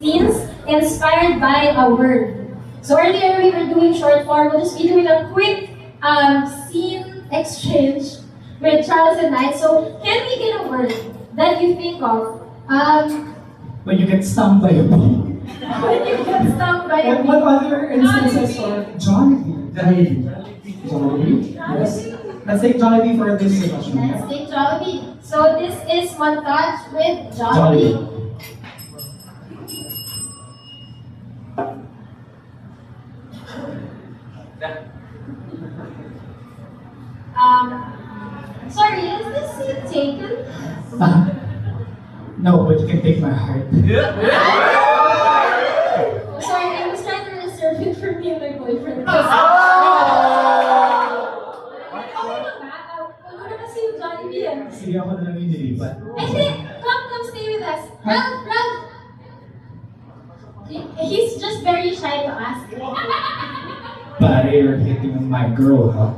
scenes inspired by a word. So earlier we were doing short form. We'll just be doing a quick scene exchange with Charles and I. So can we get a word that you think of? When you get stung by a bee. When you get stung by a bee. What other instances are Jollibee? Jollibee? Yes. Let's take Jollibee for this discussion. Let's take Jollibee. So this is montage with Jollibee. Sorry, is this scene taken? No, but you can take my heart. Sorry, I was trying to reserve it for me and my boyfriend. Okay lang ba? Ano na kasi yung Jollibee yan? Sige ako na lang yung nilipat. Hindi! Come stay with us. Ralph! He's just very shy to ask. Pare, you're hitting my girl, huh?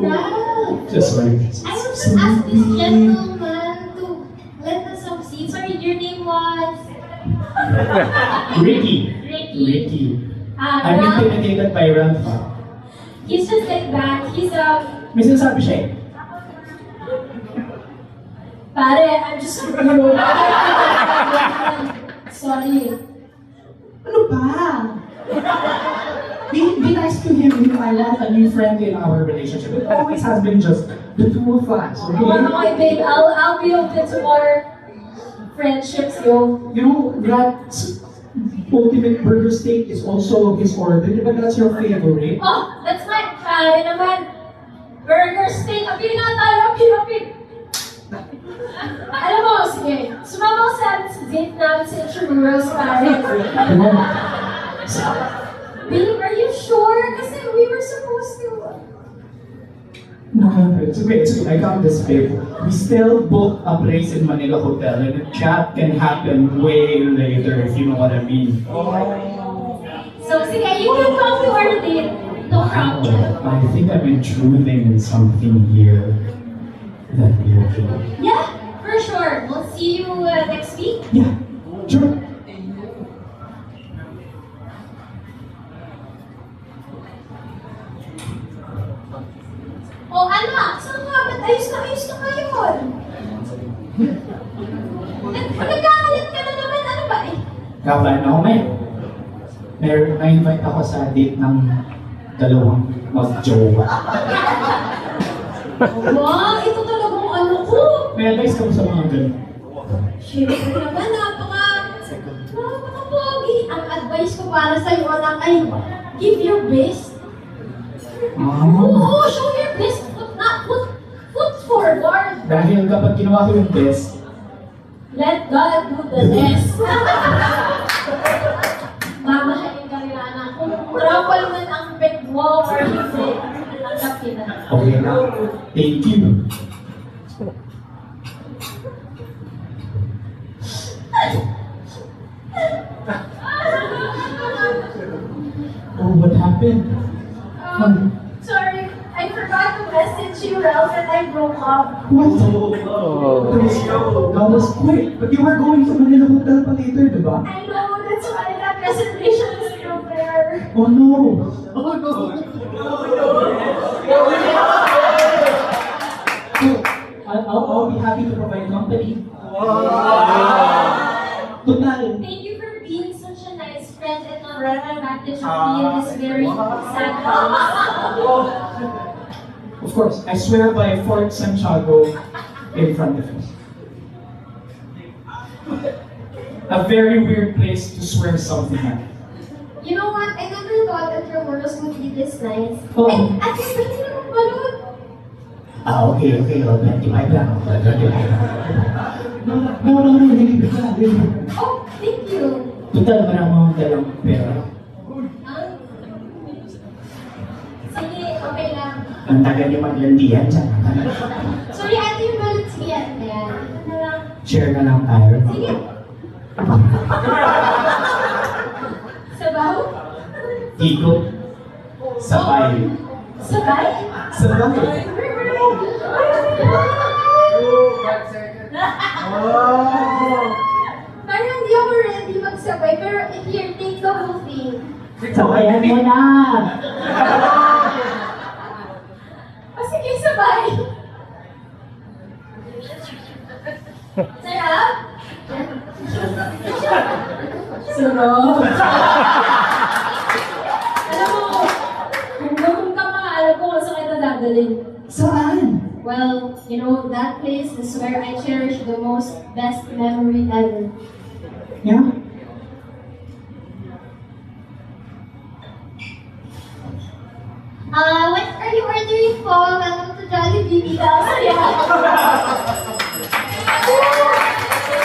Ralph! Just sorry. I will just ask this gentleman to let us succeed. Sorry, your name was? Ricky. Ricky. I'm Ralph, intimidated by Ralph. he's just like that. He's May sinasabi siya eh. Pare, I'm just sorry. Ano ba? Be nice to him. You know, I want a new friend in our relationship. It always has been just the two of us, okay? Okay, babe, I'll be open to more friendships, yo. You know, Rat's ultimate burger steak is also his order. Di ba that's your favorite? Oh, that's my pare naman. Burger steak, apil na tayo, apil. Alam mo, sige, sumama ko sa date namin sa Intramuros, pare. Babe, are you sure? Kasi we were supposed to. No, it's okay. I got this, babe. We still booked a place in Manila hotel, and the chat can happen way later, if you know what I mean. So, sige, you can come to our date. No problem. I think I'm intruding in something here. That be okay? Yeah, for sure. We'll see you next week. Yeah, sure. Oh, anak, saan nga? Ba't ayos na ngayon? Nagkakalit ka na naman, ano ba eh? Kapan ako, na-invite ako sa date ng dalawang mag-jowa. Wow, ito talagang ano ko. May advice ka ba sa mga ganun? Siyempre naman, napaka-pogi. Ang advice ko para sa'yo, anak, ay give your best. Oo, show your best. Foot forward. Dahil kapag ginawa ko yung best, Let God do the rest. Mamahalin ka nila, anak. Kung trouble man ang pet mo or hindi, tanggap kita. okay na. Thank you. Oh, what happened? Sorry, I forgot to message you, Ralph, and I broke up. What? That was quick. But you were going to Manila Hotel pa later, di ba? I know, that's why that presentation is still there. Oh no! I'll be happy to provide company. Total. Thank you for being such a nice friend and not running advantage of me in this very sad house. Of course, I swear by Fort Santiago in front of you. A very weird place to swear something at. You know what? I never thought that your words would be this nice. Oh. And at least hindi naman balon. Okay. Oh, 25 lang. 25 lang. No, hindi ka. Oh, thank you. Total, maraming dalang pera. Sige, okay lang. Ang tagal niyo maglandian dyan. Sorry, ate yung balot sige yan. Ito na lang. Share na lang tayo. Sige. Sabaw? Tiko. Sabay. Sabay? Sabay. Parang hindi ako ready. magsabay, pero here, take the whole thing. Sabayan mo na! O sige, sabay. Sarap? Sarap. Alam mo, kung gutom ka pa, alam ko kung saan kita dadalhin. Saan? Well, you know, that place is where I cherish the most best memory ever. Yeah? What are you ordering po? Welcome to Jollibee. Dito ako.